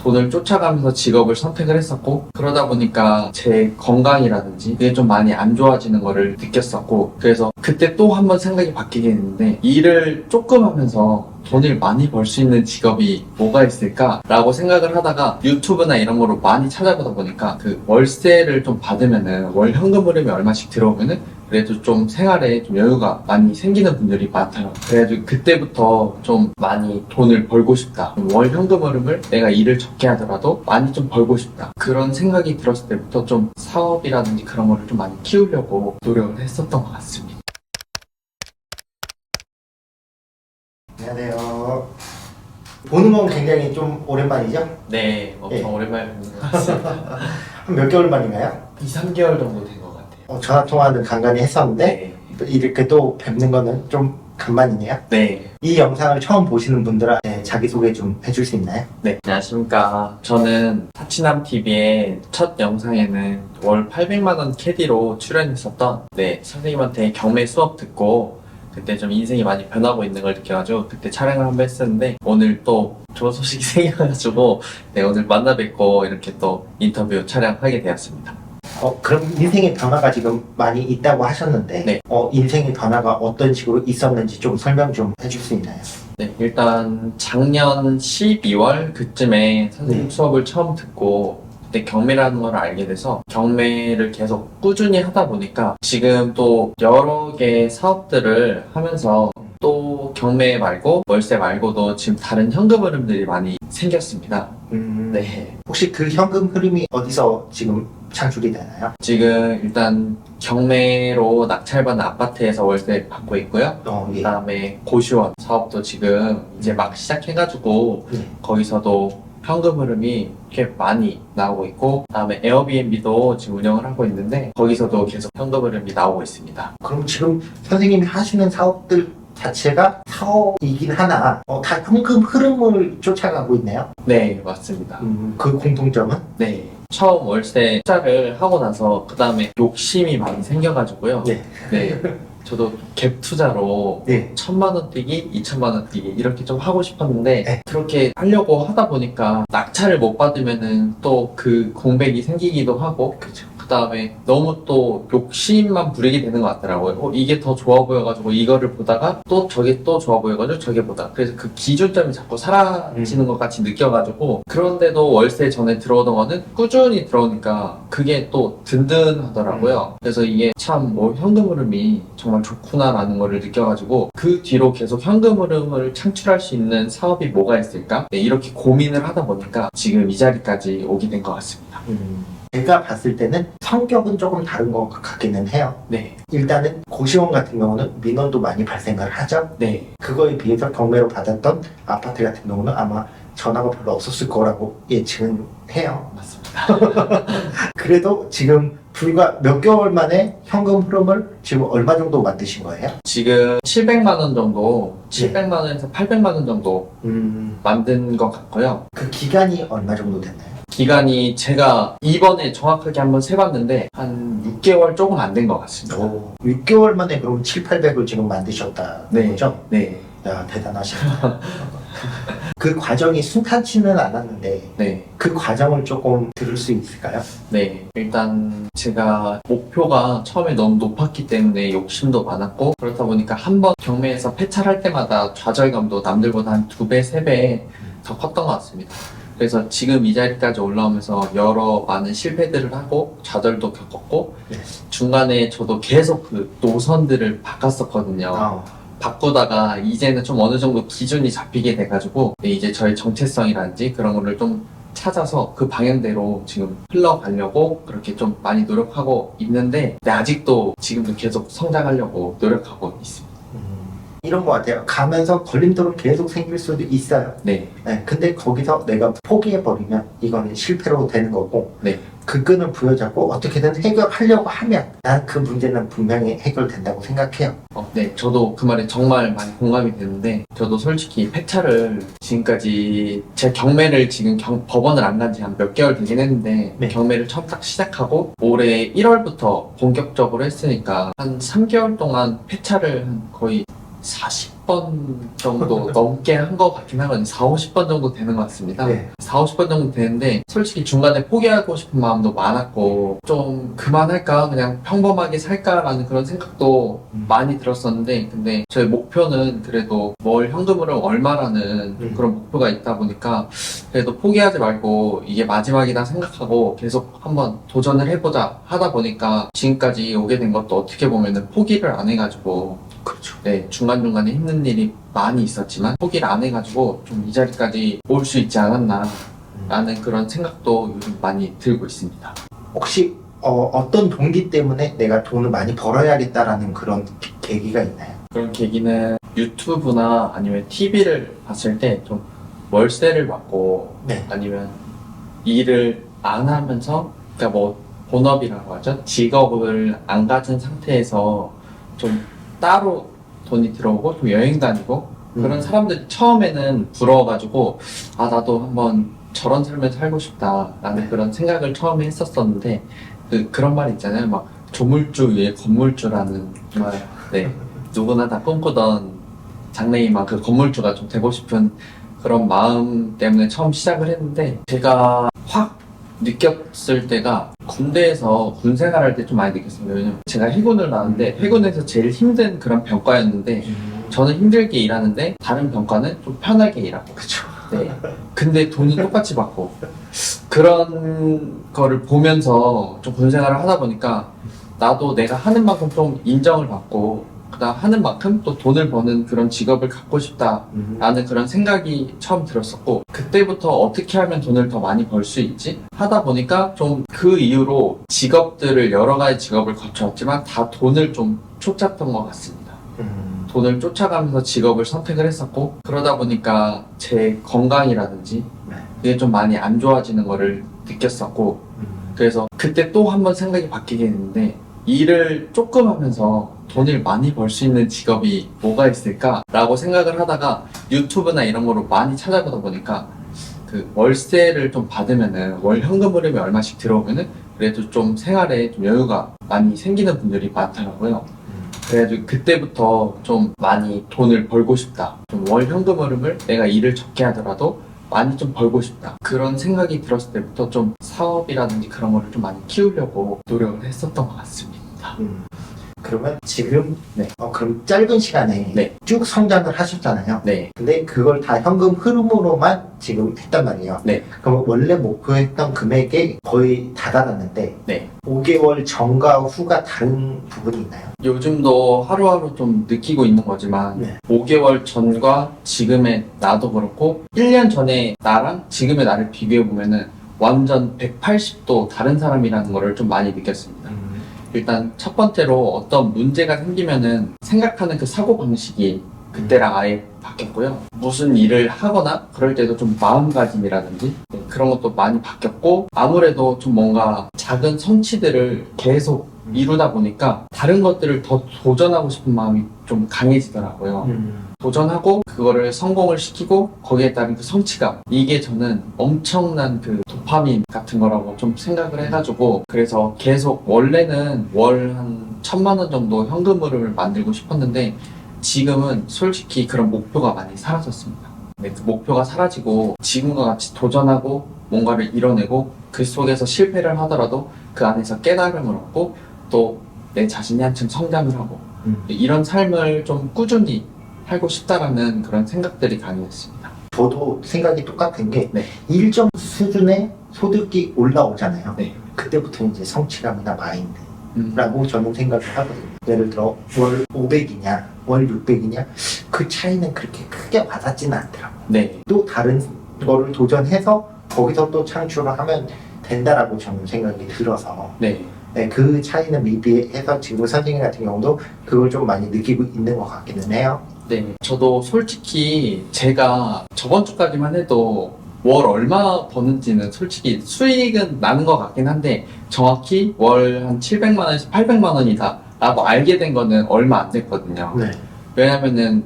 돈을 쫓아가면서 직업을 선택을 했었고, 그러다 보니까 제 건강이라든지 그게 좀 많이 안 좋아지는 거를 느꼈었고, 그래서 그때 또 한 번 생각이 바뀌게 됐는데, 일을 조금 하면서 돈을 많이 벌 수 있는 직업이 뭐가 있을까라고 생각을 하다가 유튜브나 이런 거로 많이 찾아보다 보니까 그 월세를 좀 받으면은 월 현금 흐름이 얼마씩 들어오면은 그래도 좀 생활에 좀 여유가 많이 생기는 분들이 많더라고요. 그래가지고 그때부터 좀 많이 돈을 벌고 싶다. 월 현금 흐름을 내가 일을 적게 하더라도 많이 좀 벌고 싶다. 그런 생각이 들었을 때부터 좀 사업이라든지 그런 거를 좀 많이 키우려고 노력을 했었던 것 같습니다. 안녕하세요. 보는 건 굉장히 좀 오랜만이죠? 네, 엄청 오랜만에 뵙는 것 같습니다. 한 몇 개월 만인가요? 2, 3개월 정도 된 것 같아요. 전화 통화는 간간히 했었는데 네. 이렇게 또 뵙는 거는 좀 간만이네요. 네. 이 영상을 처음 보시는 분들한테 자기소개 좀 해줄 수 있나요? 네, 안녕하십니까. 저는 타치남TV의 첫 영상에는 월 800만원 캐디로 출연했었던 선생님한테 경매 수업 듣고 그때 좀 인생이 많이 변하고 있는 걸 느껴가지고 그때 촬영을 한번 했었는데 오늘 또 좋은 소식이 생겨가지고 오늘 만나 뵙고 이렇게 또 인터뷰 촬영하게 되었습니다. 그럼 인생의 변화가 지금 많이 있다고 하셨는데 네. 인생의 변화가 어떤 식으로 있었는지 좀 설명 좀 해줄 수 있나요? 네, 일단 작년 12월 그쯤에 선생님 수업을 처음 듣고 그때 경매라는 걸 알게 돼서 경매를 계속 꾸준히 하다 보니까 지금 또 여러 개의 사업들을 하면서 또 경매 말고 월세 말고도 지금 다른 현금 흐름들이 많이 생겼습니다. 네. 혹시 그 현금 흐름이 어디서 지금 창출이 되나요? 지금 일단 경매로 낙찰받은 아파트에서 월세 받고 있고요. 예. 그다음에 고시원 사업도 지금 이제 막 시작해가지고 거기서도 현금 흐름이 꽤 많이 나오고 있고, 그다음에 에어비앤비도 지금 운영을 하고 있는데 거기서도 계속 현금 흐름이 나오고 있습니다. 그럼 지금 선생님이 하시는 사업들 자체가 사업이긴 하나 다 현금 흐름을 쫓아가고 있네요? 네, 맞습니다. 그 공통점은? 네. 처음 월세 투자를 하고 나서 그 다음에 욕심이 많이 생겨가지고요. 네. 저도 갭 투자로 1,000만원 뛰기, 2,000만원 뛰기 이렇게 좀 하고 싶었는데 그렇게 하려고 하다 보니까 낙찰을 못 받으면은 또 그 공백이 생기기도 하고 그 다음에 너무 또 욕심만 부리게 되는 것 같더라고요. 이게 더 좋아 보여가지고 이거를 보다가 또 저게 또 좋아 보여가지고 저게 보다가 그래서 그 기준점이 자꾸 사라지는 것 같이 느껴가지고 그런데도 월세 전에 들어오던 거는 꾸준히 들어오니까 그게 또 든든하더라고요. 그래서 이게 참 현금 흐름이 정말 좋구나라는 거를 느껴가지고 그 뒤로 계속 현금 흐름을 창출할 수 있는 사업이 뭐가 있을까? 이렇게 고민을 하다 보니까 지금 이 자리까지 오게 된 것 같습니다. 제가 봤을 때는 성격은 조금 다른 것 같기는 해요. 네. 일단은 고시원 같은 경우는 민원도 많이 발생을 하죠. 네. 그거에 비해서 경매로 받았던 아파트 같은 경우는 아마 전화가 별로 없었을 거라고 예측은 해요. 맞습니다. 그래도 지금 불과 몇 개월 만에 현금 흐름을 지금 얼마 정도 만드신 거예요? 지금 700만원 정도, 700만원에서 800만원 정도 만든 것 같고요. 그 기간이 얼마 정도 됐나요? 기간이 제가 이번에 정확하게 한번 세봤는데 한 6개월 조금 안 된 것 같습니다. 6개월 만에 그럼 7,800을 지금 만드셨다는 거죠? 네. 야, 대단하시다. 그 과정이 순탄치는 않았는데 그 과정을 조금 들을 수 있을까요? 네. 일단 제가 목표가 처음에 너무 높았기 때문에 욕심도 많았고 그렇다 보니까 한 번 경매에서 폐차할 때마다 좌절감도 남들보다 한 2배, 3배 더 컸던 것 같습니다. 그래서 지금 이 자리까지 올라오면서 여러 많은 실패들을 하고 좌절도 겪었고 중간에 저도 계속 그 노선들을 바꿨었거든요. 바꾸다가 이제는 좀 어느 정도 기준이 잡히게 돼가지고 이제 저의 정체성이라든지 그런 거를 좀 찾아서 그 방향대로 지금 흘러가려고 그렇게 좀 많이 노력하고 있는데 아직도 지금도 계속 성장하려고 노력하고 있습니다. 이런 것 같아요. 가면서 걸림돌은 계속 생길 수도 있어요. 근데 거기서 내가 포기해버리면 이거는 실패로 되는 거고 그 끈을 부여잡고 어떻게든 해결하려고 하면 난 그 문제는 분명히 해결된다고 생각해요. 네, 저도 그 말에 정말 많이 공감이 되는데 저도 솔직히 폐차를 지금까지 제 경매를 지금 법원을 안 간 지 한 몇 개월 되긴 했는데 경매를 처음 딱 시작하고 올해 1월부터 본격적으로 했으니까 한 3개월 동안 폐차를 한 거의 40 40번 정도 넘게 한 것 같긴 하거든요. 4, 50번 정도 되는 것 같습니다. 네. 4, 50번 정도 되는데 솔직히 중간에 포기하고 싶은 마음도 많았고 좀 그만할까 그냥 평범하게 살까라는 그런 생각도 많이 들었었는데 근데 저희 목표는 그래도 월 현금으로 얼마라는 그런 목표가 있다 보니까 그래도 포기하지 말고 이게 마지막이다 생각하고 계속 한번 도전을 해보자 하다 보니까 지금까지 오게 된 것도 어떻게 보면은 포기를 안 해가지고 그렇죠. 네, 중간중간에 힘든 일이 많이 있었지만 포기를 안 해가지고 좀 이 자리까지 올 수 있지 않았나 라는 그런 생각도 요즘 많이 들고 있습니다. 혹시 어떤 동기 때문에 내가 돈을 많이 벌어야겠다라는 그런 계기가 있나요? 그런 계기는 유튜브나 아니면 TV를 봤을 때 좀 월세를 받고 네. 아니면 일을 안 하면서 그러니까 뭐 본업이라고 하죠. 직업을 안 가진 상태에서 좀 따로 돈이 들어오고 좀 여행 다니고 그런 사람들이 처음에는 부러워가지고 아 나도 한번 저런 삶을 살고 싶다라는 그런 생각을 처음에 했었었는데 그런 말 있잖아요. 막 조물주 위에 건물주라는 말. 네. 누구나 다 꿈꾸던 장래희망 그 건물주가 좀 되고 싶은 그런 마음 때문에 처음 시작을 했는데 제가 확 느꼈을 때가 군대에서 군 생활할 때 좀 많이 느꼈습니다. 왜냐면 제가 해군을 나왔는데 해군에서 제일 힘든 그런 병과였는데 저는 힘들게 일하는데 다른 병과는 좀 편하게 일하고 그렇죠. 네. 근데 돈은 똑같이 받고 그런 거를 보면서 좀 군 생활을 하다 보니까 나도 내가 하는 만큼 좀 인정을 받고 그다음 하는 만큼 또 돈을 버는 그런 직업을 갖고 싶다라는 그런 생각이 처음 들었었고 그때부터 어떻게 하면 돈을 더 많이 벌 수 있지? 하다 보니까 좀 그 이후로 직업들을 여러 가지 직업을 거쳐왔지만 다 돈을 좀 쫓았던 것 같습니다. 돈을 쫓아가면서 직업을 선택을 했었고 그러다 보니까 제 건강이라든지 그게 좀 많이 안 좋아지는 거를 느꼈었고 그래서 그때 또 한 번 생각이 바뀌게 됐는데 일을 조금 하면서 돈을 많이 벌 수 있는 직업이 뭐가 있을까라고 생각을 하다가 유튜브나 이런 거로 많이 찾아보다 보니까 그 월세를 좀 받으면은 월 현금 흐름이 얼마씩 들어오면은 그래도 좀 생활에 좀 여유가 많이 생기는 분들이 많더라고요. 그래가지고 그때부터 좀 많이 돈을 벌고 싶다. 좀 월 현금 흐름을 내가 일을 적게 하더라도 많이 좀 벌고 싶다. 그런 생각이 들었을 때부터 좀 사업이라든지 그런 거를 좀 많이 키우려고 노력을 했었던 것 같습니다. 그러면 지금 네. 그럼 짧은 시간에 네. 쭉 성장을 하셨잖아요. 네. 근데 그걸 다 현금 흐름으로만 지금 했단 말이에요. 네. 그럼 원래 목표했던 금액에 거의 다다랐는데 네. 5개월 전과 후가 다른 부분이 있나요? 요즘도 하루하루 좀 느끼고 있는 거지만 네. 5개월 전과 지금의 나도 그렇고 1년 전에 나랑 지금의 나를 비교해 보면은 완전 180도 다른 사람이라는 거를 좀 많이 느꼈습니다. 일단 첫 번째로 어떤 문제가 생기면은 생각하는 그 사고방식이 그때랑 아예 바뀌었고요. 무슨 일을 하거나 그럴 때도 좀 마음가짐이라든지 그런 것도 많이 바뀌었고 아무래도 좀 뭔가 작은 성취들을 계속 이루다 보니까 다른 것들을 더 도전하고 싶은 마음이 좀 강해지더라고요. 도전하고 그거를 성공을 시키고 거기에 따른 그 성취감 이게 저는 엄청난 그 도파민 같은 거라고 좀 생각을 해가지고 그래서 계속 원래는 월 한 1,000만 원 정도 현금 흐름을 만들고 싶었는데 지금은 솔직히 그런 목표가 많이 사라졌습니다. 네, 그 목표가 사라지고 지금과 같이 도전하고 뭔가를 이뤄내고 그 속에서 실패를 하더라도 그 안에서 깨달음을 얻고 또 내 자신이 한층 성장을 하고 이런 삶을 좀 꾸준히 살고 싶다라는 그런 생각들이 강했습니다. 저도 생각이 똑같은 게 네. 일정 수준의 소득이 올라오잖아요. 네. 그때부터 이제 성취감이나 마인드라고 저는 생각을 하거든요. 예를 들어 월 500이냐 월 600이냐 그 차이는 그렇게 크게 와닿지는 않더라고요. 네. 또 다른 거를 도전해서 거기서 또 창출을 하면 된다라고 저는 생각이 들어서 네. 네, 그 차이는 미비해서 지금 선생님 같은 경우도 그걸 좀 많이 느끼고 있는 것 같기는 해요. 네. 저도 솔직히 제가 저번 주까지만 해도 월 얼마 버는지는 솔직히 수익은 나는 것 같긴 한데 정확히 월 한 700만 원에서 800만 원이다 라고 알게 된 거는 얼마 안 됐거든요. 네. 왜냐면은